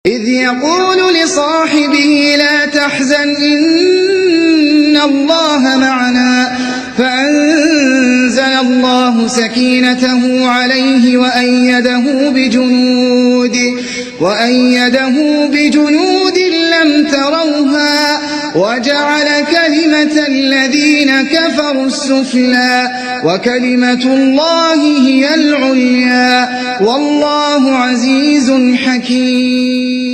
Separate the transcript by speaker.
Speaker 1: إذ يقول لصاحبه لا تحزن إن الله معنا فأنزل الله سكينته عليه وأيده بجنود لم تروها وجعل كلمة الذين كفروا السفلى وكلمة الله هي العليا والله عزيز حكيم.